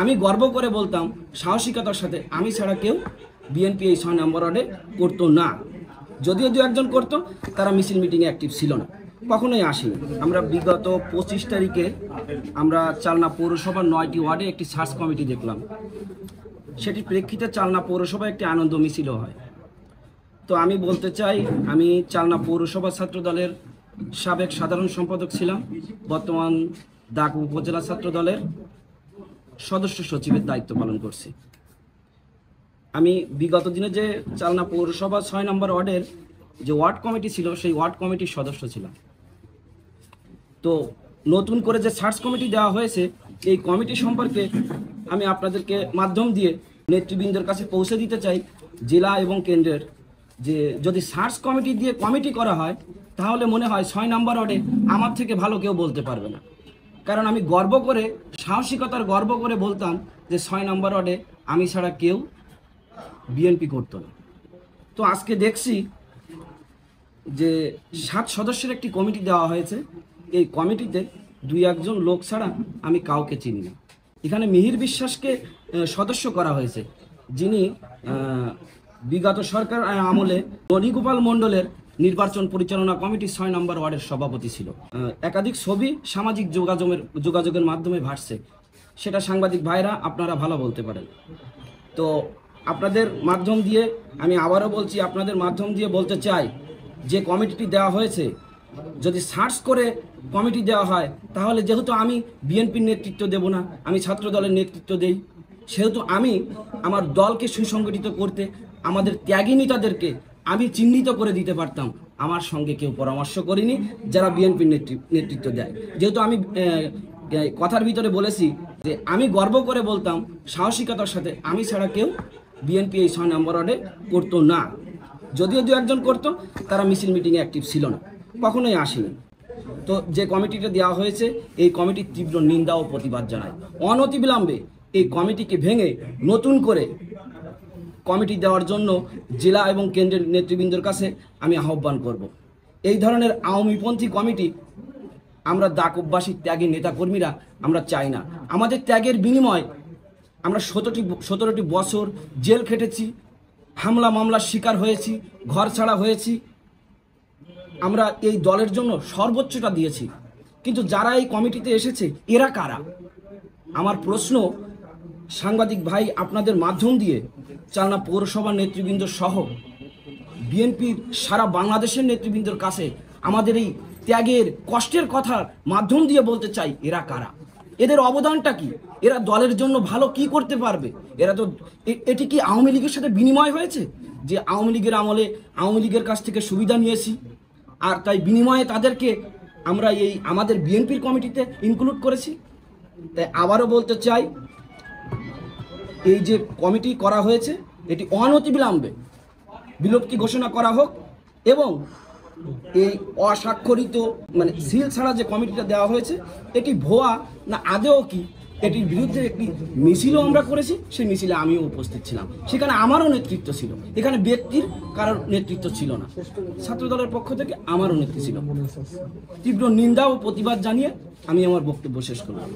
আমি গর্ব করে বলতাম সাহসিকতার সাথে আমি ছাড়া কেউ বিএনপি এই ৬ নম্বর ওয়ার্ডে করতো না। যদিও দু একজন করতো, তারা মিছিল মিটিংয়ে অ্যাক্টিভ ছিল না, কখনোই আসেনি। আমরা বিগত ২৫ তারিখে আমরা চালনা পৌরসভার ৯টি ওয়ার্ডে একটি সার্চ কমিটি দেখলাম। সেটির প্রেক্ষিতে চালনা পৌরসভায় একটি আনন্দ মিছিলও হয়। তো আমি বলতে চাই, আমি চালনা পৌরসভা ছাত্র দলের সাবেক সাধারণ সম্পাদক ছিলাম, বর্তমান দাগ উপজেলা ছাত্র দলের সদস্য সচিবের দায়িত্ব পালন করছি। আমি বিগত দিনে যে চালনা পৌরসভা ৬ নম্বর ওয়ার্ডের যে ওয়ার্ড কমিটি ছিল, সেই ওয়ার্ড কমিটির সদস্য ছিলাম। তো নতুন করে যে সার্চ কমিটি দেওয়া হয়েছে, এই কমিটি সম্পর্কে আমি আপনাদেরকে মাধ্যম দিয়ে নেতৃবৃন্দের কাছে পৌঁছে দিতে চাই জেলা এবং কেন্দ্রের, যে যদি সার্চ কমিটি দিয়ে কমিটি করা হয়, তাহলে মনে হয় ৬ নম্বর ওয়ার্ডে আমার থেকে ভালো কেউ বলতে পারবে না। কারণ আমি গর্ব করে, সাহসিকতার গর্ব করে বলতাম যে ৬ নম্বর ওয়ার্ডে আমি ছাড়া কেউ বিএনপি করতো না। তো আজকে দেখছি যে ৭ সদস্যের একটি কমিটি দেওয়া হয়েছে। এই কমিটিতে ২-১ লোক ছাড়া আমি কাউকে চিনি না। এখানে মিহির বিশ্বাসকে সদস্য করা হয়েছে, যিনি বিগত সরকার আমলে রনিগোপাল মণ্ডলের নির্বাচন পরিচালনা কমিটির ৬ নম্বর ওয়ার্ডের সভাপতি ছিল। একাধিক ছবি সামাজিক যোগাযোগের মাধ্যমে ভাসছে, সেটা সাংবাদিক ভাইরা আপনারা ভালো বলতে পারেন। তো আপনাদের মাধ্যম দিয়ে আমি আবারও বলছি, আপনাদের মাধ্যম দিয়ে বলতে চাই, যে কমিটিটি দেওয়া হয়েছে, যদি সার্চ করে কমিটি দেওয়া হয়, তাহলে যেহেতু আমি বিএনপির নেতৃত্ব দেব না, আমি ছাত্র দলের নেতৃত্ব দেই, সেহেতু আমি আমার দলকে সুসংগঠিত করতে আমাদের ত্যাগী নেতাদেরকে আমি চিহ্নিত করে দিতে পারতাম। আমার সঙ্গে কেউ পরামর্শ করিনি যারা বিএনপির নেতৃত্ব দেয়। যেহেতু আমি কথার ভিতরে বলেছি যে আমি গর্ব করে বলতাম সাহসিকতার সাথে আমি ছাড়া কেউ বিএনপি এই ৬ নম্বর ওয়ার্ডে করতো না। যদিও দু একজন করতো, তারা মিছিল মিটিংয়ে অ্যাক্টিভ ছিল না, কখনোই আসেনি। তো যে কমিটিটা দেওয়া হয়েছে, এই কমিটির তীব্র নিন্দা ও প্রতিবাদ জানায়। অনতিবিলম্বে এই কমিটিকে ভেঙে নতুন করে কমিটি দেওয়ার জন্য জেলা এবং কেন্দ্রের নেতৃবৃন্দের কাছে আমি আহ্বান করব। এই ধরনের আওয়ামীপন্থী কমিটি আমরা দাকববাসী ত্যাগী নেতাকর্মীরা আমরা চাই না। আমাদের ত্যাগের বিনিময় আমরা ১৭টি বছর জেল খেটেছি, হামলা মামলার শিকার হয়েছি, ঘর ছাড়া হয়েছি। আমরা এই দলের জন্য সর্বোচ্চটা দিয়েছি, কিন্তু যারা এই কমিটিতে এসেছে এরা কারা? আমার প্রশ্ন, সাংবাদিক ভাই, আপনাদের মাধ্যম দিয়ে চালনা পৌরসভার নেতৃবৃন্দ সহ বিএনপির সারা বাংলাদেশের নেতৃবৃন্দের কাছে আমাদের এই ত্যাগের কষ্টের কথার মাধ্যম দিয়ে বলতে চাই, এরা কারা? এদের অবদানটা কি? এরা দলের জন্য ভালো কি করতে পারবে? এরা তো, এটি কি আওয়ামী লীগের সাথে বিনিময় হয়েছে যে আওয়ামী লীগের আমলে আওয়ামী লীগের কাছ থেকে সুবিধা নিয়েছি, আর তাই বিনিময়ে তাদেরকে আমরা এই আমাদের বিএনপির কমিটিতে ইনক্লুড করেছি? তাই আবারও বলতে চাই, এই যে কমিটি করা হয়েছে, এটি অনতিবিলম্বে বিলুপ্তি ঘোষণা করা হোক, এবং এই অস্বাক্ষরিত মানে সিল ছাড়া যে কমিটিটা দেওয়া হয়েছে, এটি ভুয়া না আদেও কি, এটির বিরুদ্ধে একটি মিছিলও আমরা করেছি। সেই মিছিলে আমিও উপস্থিত ছিলাম, সেখানে আমারও নেতৃত্ব ছিল। এখানে ব্যক্তির কারোর নেতৃত্ব ছিল না, ছাত্র দলের পক্ষ থেকে আমারও নেতৃত্ব ছিল। তীব্র নিন্দা ও প্রতিবাদ জানিয়ে আমি আমার বক্তব্য শেষ করলাম।